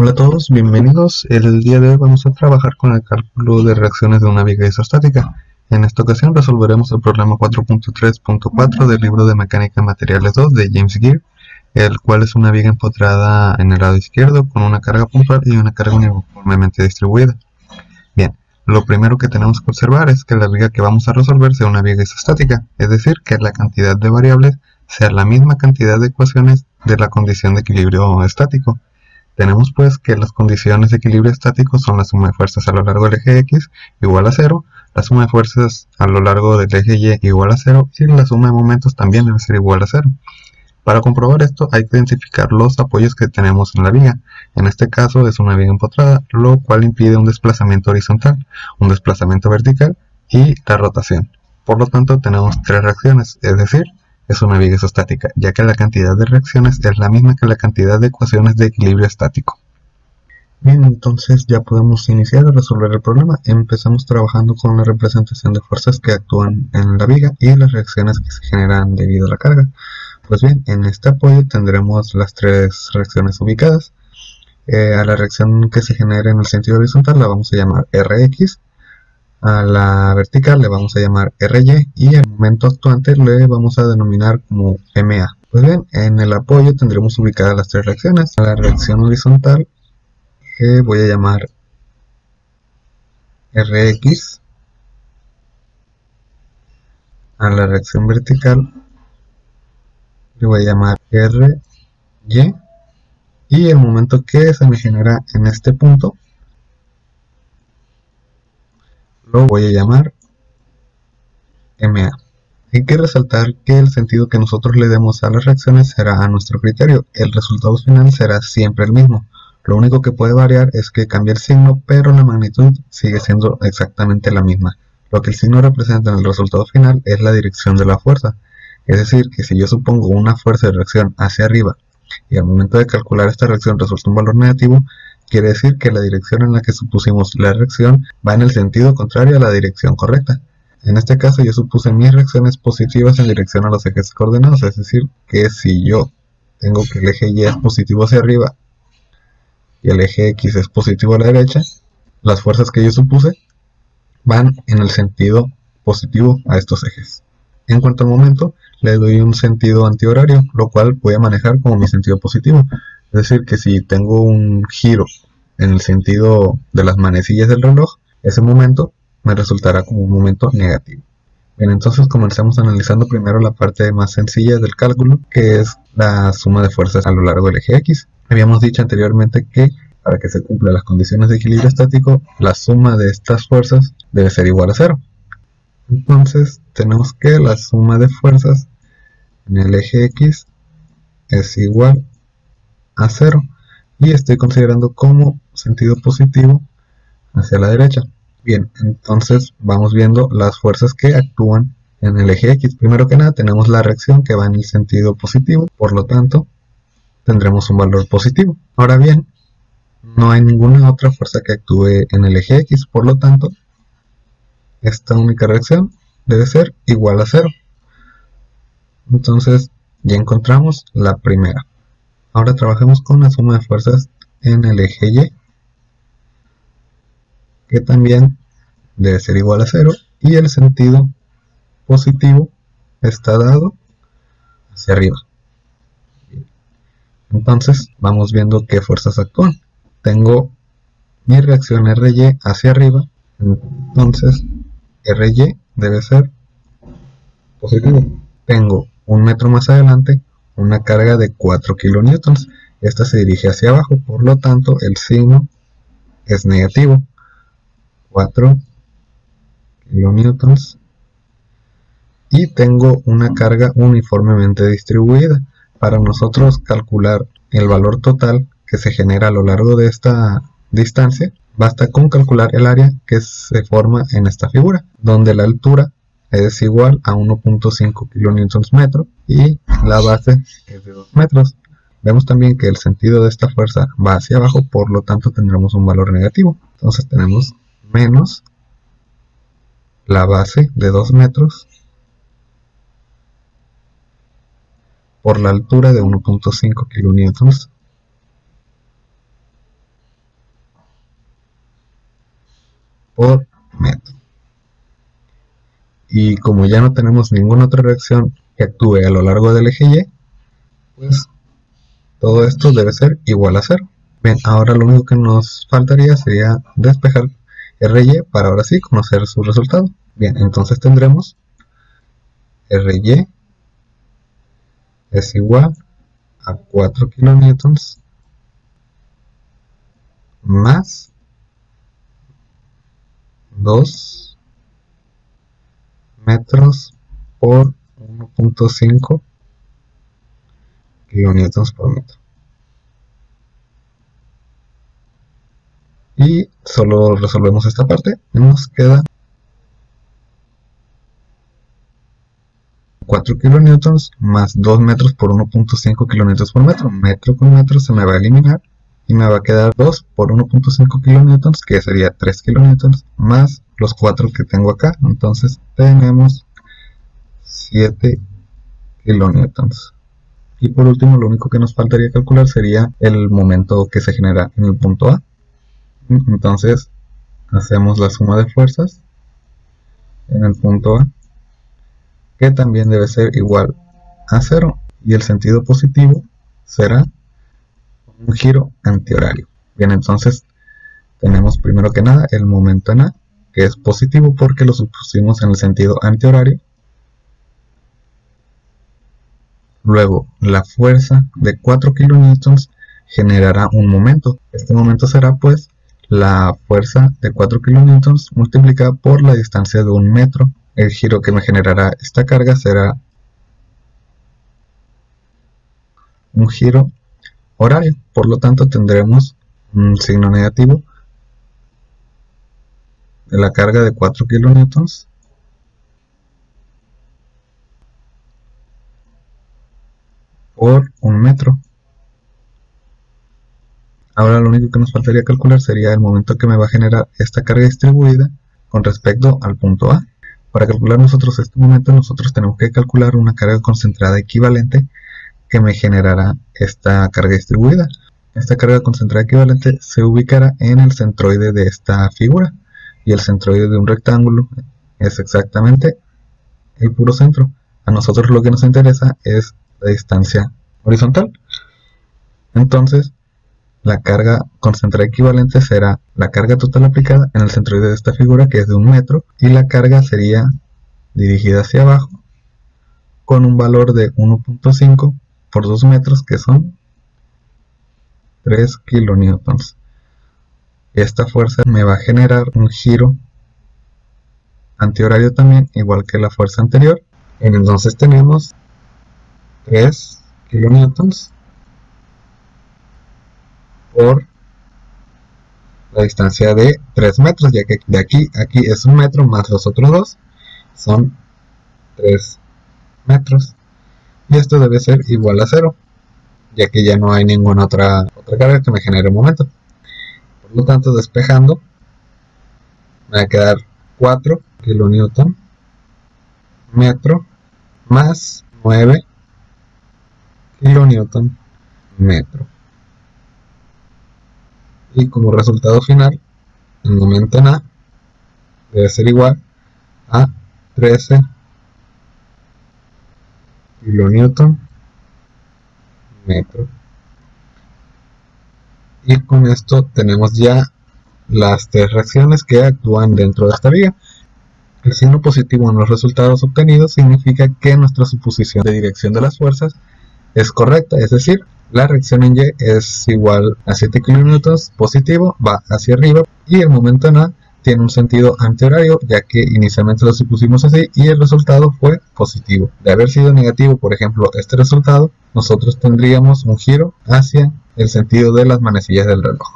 Hola a todos, bienvenidos. El día de hoy vamos a trabajar con el cálculo de reacciones de una viga isostática. En esta ocasión resolveremos el problema 4.3.4 del libro de Mecánica de Materiales 2 de James Gear, el cual es una viga empotrada en el lado izquierdo con una carga puntual y una carga uniformemente distribuida. Bien, lo primero que tenemos que observar es que la viga que vamos a resolver sea una viga isostática, es decir, que la cantidad de variables sea la misma cantidad de ecuaciones de la condición de equilibrio estático. Tenemos pues que las condiciones de equilibrio estático son la suma de fuerzas a lo largo del eje X igual a 0, la suma de fuerzas a lo largo del eje Y igual a 0 y la suma de momentos también debe ser igual a 0. Para comprobar esto hay que identificar los apoyos que tenemos en la viga. En este caso es una viga empotrada, lo cual impide un desplazamiento horizontal, un desplazamiento vertical y la rotación. Por lo tanto tenemos tres reacciones, es decir, es una viga isostática, ya que la cantidad de reacciones es la misma que la cantidad de ecuaciones de equilibrio estático. Bien, entonces ya podemos iniciar a resolver el problema. Empezamos trabajando con la representación de fuerzas que actúan en la viga y las reacciones que se generan debido a la carga. Pues bien, en este apoyo tendremos las tres reacciones ubicadas. A la reacción que se genere en el sentido horizontal la vamos a llamar Rx, a la vertical le vamos a llamar Ry y al momento actuante le vamos a denominar como Ma. Pues bien, en el apoyo tendremos ubicadas las tres reacciones. A la reacción horizontal voy a llamar Rx, a la reacción vertical le voy a llamar Ry y el momento que se me genera en este punto lo voy a llamar Ma. Hay que resaltar que el sentido que nosotros le demos a las reacciones será a nuestro criterio. El resultado final será siempre el mismo. Lo único que puede variar es que cambie el signo, pero la magnitud sigue siendo exactamente la misma. Lo que el signo representa en el resultado final es la dirección de la fuerza. Es decir, que si yo supongo una fuerza de reacción hacia arriba y al momento de calcular esta reacción resulta un valor negativo, quiere decir que la dirección en la que supusimos la reacción va en el sentido contrario a la dirección correcta. En este caso yo supuse mis reacciones positivas en dirección a los ejes coordenados, es decir, que si yo tengo que el eje Y es positivo hacia arriba y el eje X es positivo a la derecha, las fuerzas que yo supuse van en el sentido positivo a estos ejes. En cuanto al momento, le doy un sentido antihorario, lo cual voy a manejar como mi sentido positivo. Es decir, que si tengo un giro en el sentido de las manecillas del reloj, ese momento me resultará como un momento negativo. Bien, entonces comencemos analizando primero la parte más sencilla del cálculo, que es la suma de fuerzas a lo largo del eje X. Habíamos dicho anteriormente que para que se cumplan las condiciones de equilibrio estático, la suma de estas fuerzas debe ser igual a 0. Entonces tenemos que la suma de fuerzas en el eje X es igual a 0 y estoy considerando como sentido positivo hacia la derecha. Bien, entonces vamos viendo las fuerzas que actúan en el eje X. Primero que nada tenemos la reacción que va en el sentido positivo, por lo tanto tendremos un valor positivo. Ahora bien, no hay ninguna otra fuerza que actúe en el eje X, por lo tanto esta única reacción debe ser igual a 0. Entonces ya encontramos la primera. Ahora trabajemos con la suma de fuerzas en el eje Y, que también debe ser igual a 0 y el sentido positivo está dado hacia arriba. Entonces vamos viendo qué fuerzas actúan. Tengo mi reacción Ry hacia arriba, entonces Ry debe ser positivo. Tengo un metro más adelante una carga de 4 kilonewtons. Esta se dirige hacia abajo, por lo tanto el signo es negativo. 4 kilonewtons. Y tengo una carga uniformemente distribuida. Para nosotros calcular el valor total que se genera a lo largo de esta distancia, basta con calcular el área que se forma en esta figura, donde la altura es igual a 1.5 kilonewtons metro y la base es de 2 metros. Vemos también que el sentido de esta fuerza va hacia abajo, por lo tanto tendremos un valor negativo. Entonces tenemos menos la base de 2 metros por la altura de 1.5 kilonewtons por metro. Y como ya no tenemos ninguna otra reacción que actúe a lo largo del eje Y, pues todo esto debe ser igual a 0. Bien, ahora lo único que nos faltaría sería despejar RY para ahora sí conocer su resultado. Bien, entonces tendremos RY es igual a 4 kilonewtons más 2 metros por 1.5 kilonewtons por metro. Y solo resolvemos esta parte y nos queda 4 kilonewtons más 2 metros por 1.5 kilonewtons por metro. Metro con metro se me va a eliminar y me va a quedar 2 por 1.5 kilonewtons, que sería 3 kilonewtons, más los 4 que tengo acá. Entonces tenemos 7 kilonewtons. Y por último, lo único que nos faltaría calcular sería el momento que se genera en el punto A. Entonces hacemos la suma de fuerzas en el punto A, que también debe ser igual a 0, y el sentido positivo será un giro antihorario. Bien, entonces tenemos primero que nada el momento en A, que es positivo porque lo supusimos en el sentido antihorario. Luego, la fuerza de 4 kilonewtons generará un momento. Este momento será pues la fuerza de 4 kilonewtons multiplicada por la distancia de 1 metro. El giro que me generará esta carga será un giro horario. Por lo tanto, tendremos un signo negativo de la carga de 4 kilonewtons por 1 metro. Ahora lo único que nos faltaría calcular sería el momento que me va a generar esta carga distribuida con respecto al punto A. Para calcular nosotros este momento, nosotros tenemos que calcular una carga concentrada equivalente que me generará esta carga distribuida. Esta carga concentrada equivalente se ubicará en el centroide de esta figura, y el centroide de un rectángulo es exactamente el puro centro. A nosotros lo que nos interesa es la distancia horizontal. Entonces, la carga concentrada equivalente será la carga total aplicada en el centroide de esta figura, que es de 1 metro, y la carga sería dirigida hacia abajo con un valor de 1.5 por 2 metros, que son 3 kilonewtons. Esta fuerza me va a generar un giro antihorario también, igual que la fuerza anterior. Entonces tenemos 3 kilonewtons por la distancia de 3 metros, ya que de aquí a aquí es 1 metro más los otros 2 son 3 metros, y esto debe ser igual a 0, ya que ya no hay ninguna otra carga que me genere un momento. Por lo tanto, despejando, me va a quedar 4 kilonewton metro más 9 kilonewton metro. Y como resultado final, el momento en A debe ser igual a 13 kilonewton metro. Y con esto tenemos ya las 3 reacciones que actúan dentro de esta vía. El signo positivo en los resultados obtenidos significa que nuestra suposición de dirección de las fuerzas es correcta, es decir, la reacción en Y es igual a 7 kilonewtons positivo, va hacia arriba, y el momento en A tiene un sentido antihorario, ya que inicialmente lo supusimos así y el resultado fue positivo. De haber sido negativo, por ejemplo, este resultado, nosotros tendríamos un giro hacia el sentido de las manecillas del reloj.